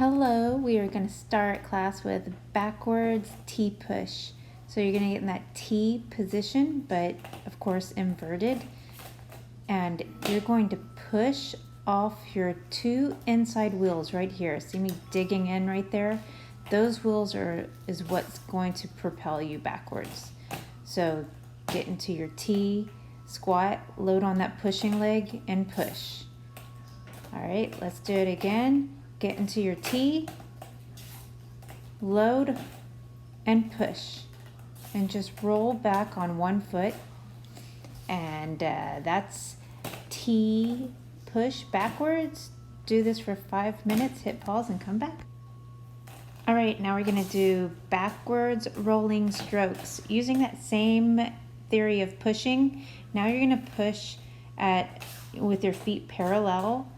Hello, we are going to start class with backwards T push. So you're going to get in that T position, but of course inverted. And you're going to push off your two inside wheels right here. See me digging in right there? Those wheels is what's going to propel you backwards. So get into your T, squat, load on that pushing leg, and push. All right, let's do it again. Get into your T, load, and push. And just roll back on one foot. And that's T push backwards. Do this for 5 minutes, hit pause, and come back. All right, now we're gonna do backwards rolling strokes. Using that same theory of pushing, now you're gonna push with your feet parallel,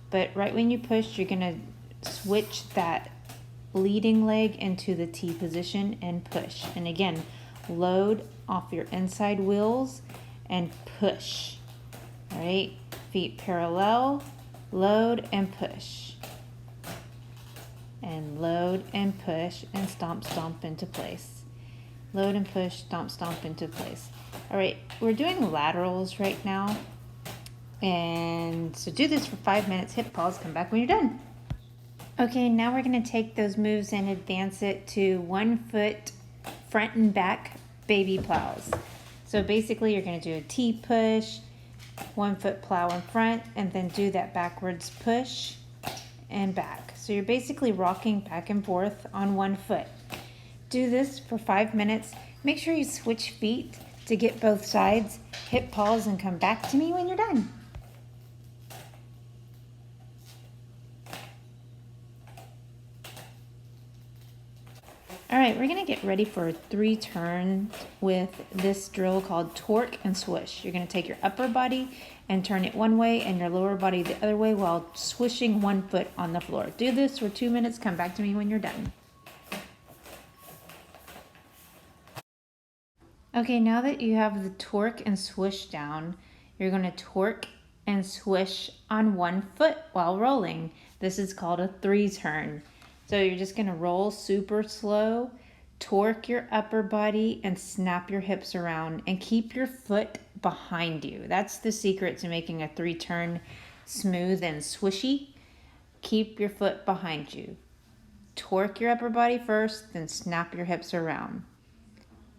but right when you push, you're gonna switch that leading leg into the T position and push. And again, load off your inside wheels and push. All right, feet parallel, load and push. And load and push and stomp, stomp into place. Load and push, stomp, stomp into place. All right, we're doing laterals right now. And so do this for 5 minutes, hit pause, come back when you're done. Okay, now we're gonna take those moves and advance it to 1 foot front and back baby plows. So basically you're gonna do a T push, 1 foot plow in front, and then do that backwards push and back. So you're basically rocking back and forth on 1 foot. Do this for 5 minutes. Make sure you switch feet to get both sides. Hit pause and come back to me when you're done. All right, we're gonna get ready for 3 turns with this drill called torque and swoosh. You're gonna take your upper body and turn it one way and your lower body the other way while swooshing 1 foot on the floor. Do this for 2 minutes, come back to me when you're done. Okay, now that you have the torque and swoosh down, you're gonna torque and swoosh on 1 foot while rolling. This is called a 3 turn. So you're just gonna roll super slow, torque your upper body, and snap your hips around and keep your foot behind you. That's the secret to making a 3 turn smooth and swishy. Keep your foot behind you. Torque your upper body first, then snap your hips around.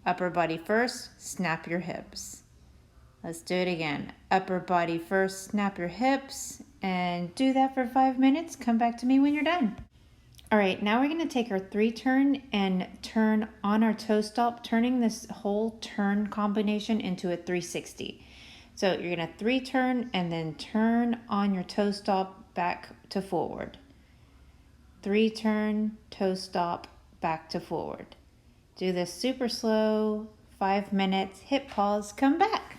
Upper body first, snap your hips. Let's do it again. Upper body first, snap your hips, and do that for 5 minutes. Come back to me when you're done. All right, now we're gonna take our 3 turn and turn on our toe stop, turning this whole turn combination into a 360. So you're gonna 3 turn and then turn on your toe stop back to forward. 3 turn, toe stop, back to forward. Do this super slow, 5 minutes, hit pause, come back.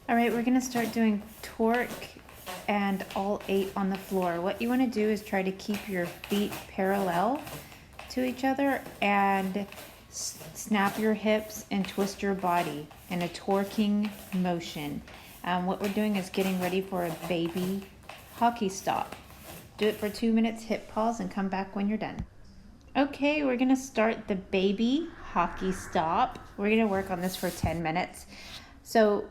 All right, we're gonna start doing torque and all 8 on the floor. What you want to do is try to keep your feet parallel to each other and snap your hips and twist your body in a torquing motion. What we're doing is getting ready for a baby hockey stop. Do it for 2 minutes, hit pause, and come back when you're done. Okay, we're gonna start the baby hockey stop. We're gonna work on this for 10 minutes. So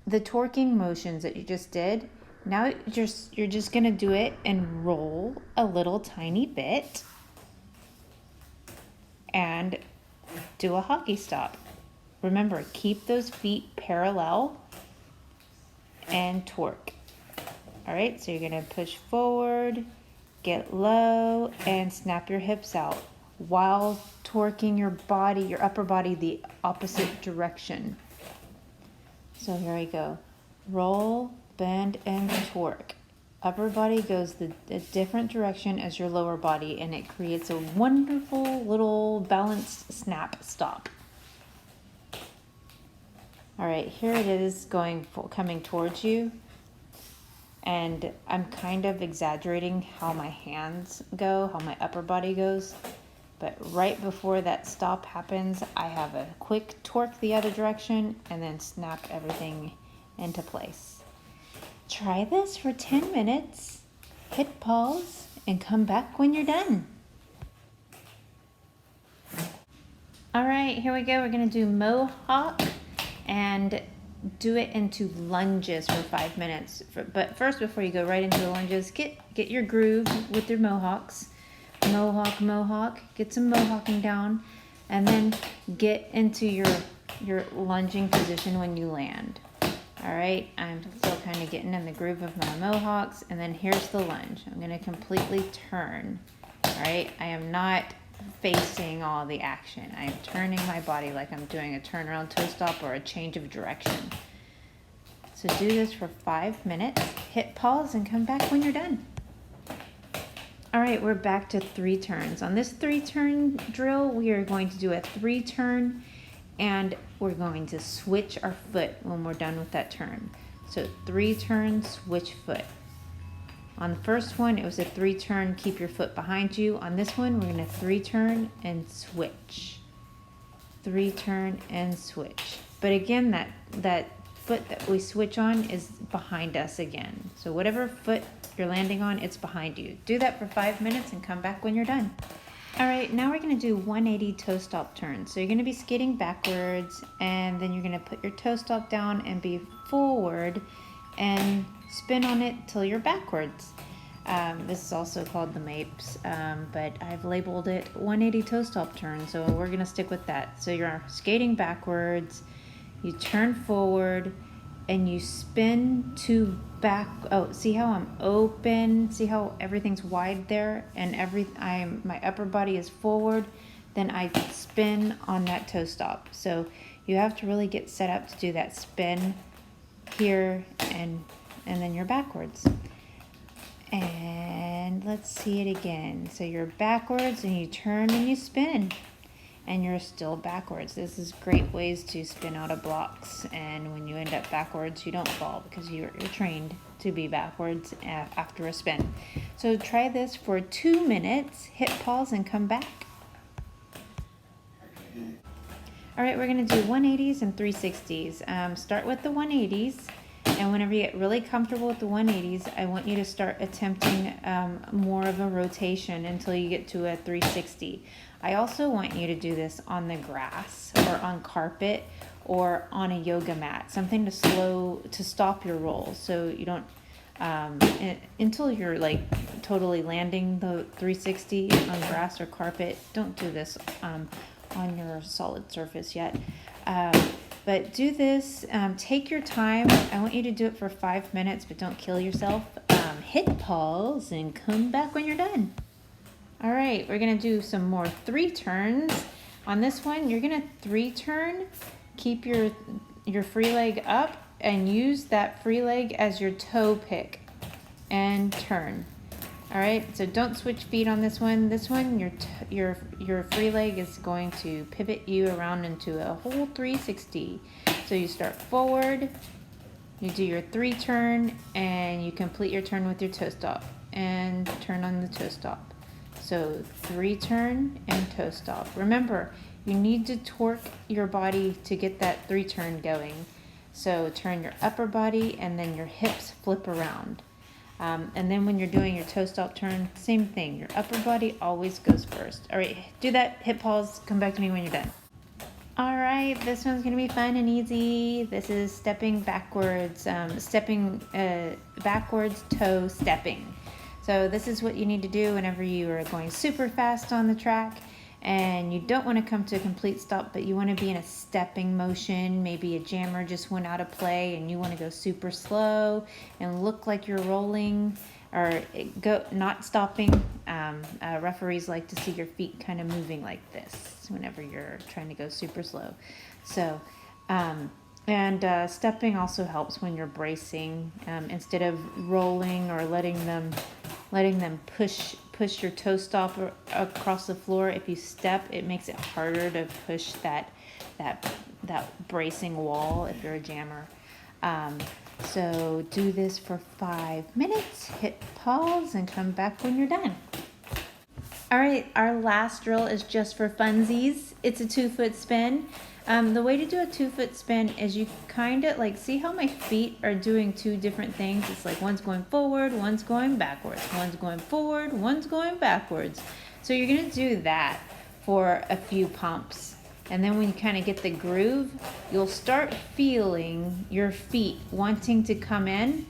the torquing motions that you just did, now you're just gonna do it and roll a little tiny bit and do a hockey stop. Remember, keep those feet parallel and torque. All right, so you're gonna push forward, get low, and snap your hips out while torquing your body, your upper body, the opposite direction. So here we go. Roll, bend, and torque. Upper body goes a different direction as your lower body, and it creates a wonderful little balanced snap stop. All right, here it is coming towards you. And I'm kind of exaggerating how my hands go, how my upper body goes. But right before that stop happens, I have a quick torque the other direction and then snap everything into place. Try this for 10 minutes, hit pause, and come back when you're done. All right, here we go. We're gonna do Mohawk and do it into lunges for 5 minutes. But first, before you go right into the lunges, get your groove with your Mohawks. Mohawk, Mohawk, get some Mohawking down, and then get into your lunging position when you land. All right, I'm still kind of getting in the groove of my Mohawks, and then here's the lunge. I'm gonna completely turn. All right, I am not facing all the action. I am turning my body like I'm doing a turnaround toe stop or a change of direction. So do this for 5 minutes, hit pause and come back when you're done. All right, we're back to 3 turns. On this 3 turn drill, we are going to do a 3 turn and we're going to switch our foot when we're done with that turn. So 3 turn, switch foot. On the first one, it was a 3 turn, keep your foot behind you. On this one, we're gonna 3 turn and switch. 3 turn and switch. But again, that foot that we switch on is behind us again. So whatever foot you're landing on, it's behind you. Do that for 5 minutes and come back when you're done. All right, now we're gonna do 180 toe stop turns. So you're gonna be skating backwards and then you're gonna put your toe stop down and be forward and spin on it till you're backwards. This is also called the Mapes, but I've labeled it 180 toe stop turn, so we're gonna stick with that. So you're skating backwards, you turn forward, and you spin to back. Oh, see how I'm open? See how everything's wide there, and my upper body is forward. Then I spin on that toe stop. So you have to really get set up to do that spin here and then you're backwards. And let's see it again. So you're backwards and you turn and you spin and you're still backwards. This is great ways to spin out of blocks, and when you end up backwards you don't fall because you're trained to be backwards after a spin. So try this for 2 minutes, hit pause and come back. All right, we're gonna do 180s and 360s. Start with the 180s, and whenever you get really comfortable with the 180s, I want you to start attempting more of a rotation until you get to a 360. I also want you to do this on the grass or on carpet or on a yoga mat, something to stop your roll, so you don't until you're like totally landing the 360 on grass or carpet. Don't do this on your solid surface yet, but do this, take your time. I want you to do it for 5 minutes, but don't kill yourself. Hit pause and come back when you're done. All right, we're gonna do some more 3 turns. On this one, you're gonna 3 turn, keep your free leg up and use that free leg as your toe pick and turn. All right, so don't switch feet on this one. This one, your free leg is going to pivot you around into a whole 360. So you start forward, you do your 3 turn, and you complete your turn with your toe stop and turn on the toe stop. So 3 turn and toe stop. Remember, you need to torque your body to get that 3 turn going. So turn your upper body and then your hips flip around. And then when you're doing your toe stop turn, same thing. Your upper body always goes first. All right, do that, hit pause, come back to me when you're done. All right, this one's gonna be fun and easy. This is stepping backwards, backwards toe stepping. So this is what you need to do whenever you are going super fast on the track and you don't want to come to a complete stop, but you want to be in a stepping motion. Maybe a jammer just went out of play and you want to go super slow and look like you're rolling or go not stopping. Referees like to see your feet kind of moving like this whenever you're trying to go super slow. So stepping also helps when you're bracing. Instead of rolling or letting them push your toe stop across the floor, if you step, it makes it harder to push that bracing wall if you're a jammer. So do this for 5 minutes, hit pause and come back when you're done. All right, our last drill is just for funsies. It's a 2-foot spin. The way to do a 2-foot spin is you kind of like, see how my feet are doing two different things? It's like one's going forward, one's going backwards. One's going forward, one's going backwards. So you're gonna do that for a few pumps. And then when you kind of get the groove, you'll start feeling your feet wanting to come in,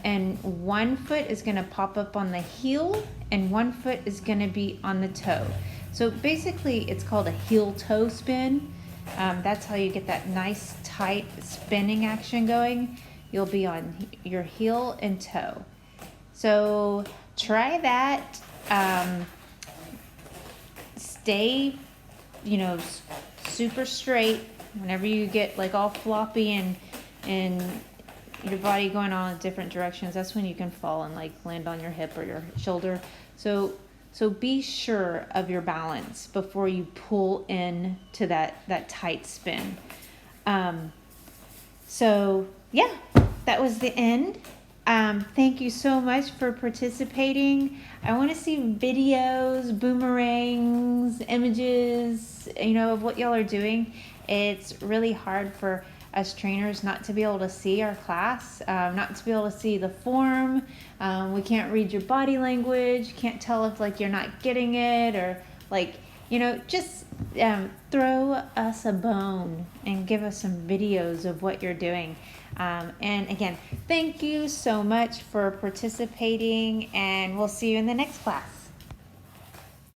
and one foot is gonna pop up on the heel and one foot is gonna be on the toe. So basically it's called a heel toe spin. That's how you get that nice tight spinning action going. You'll be on your heel and toe. So try that. Stay, super straight. Whenever you get like all floppy and your body going on in different directions, that's when you can fall and like land on your hip or your shoulder. So be sure of your balance before you pull in to that tight spin. So yeah, that was the end. Thank you so much for participating. I want to see videos, boomerangs, images, of what y'all are doing. It's really hard for us trainers not to be able to see our class, not to be able to see the form. We can't read your body language, can't tell if like you're not getting it, or like, just throw us a bone and give us some videos of what you're doing. And again, thank you so much for participating, and we'll see you in the next class.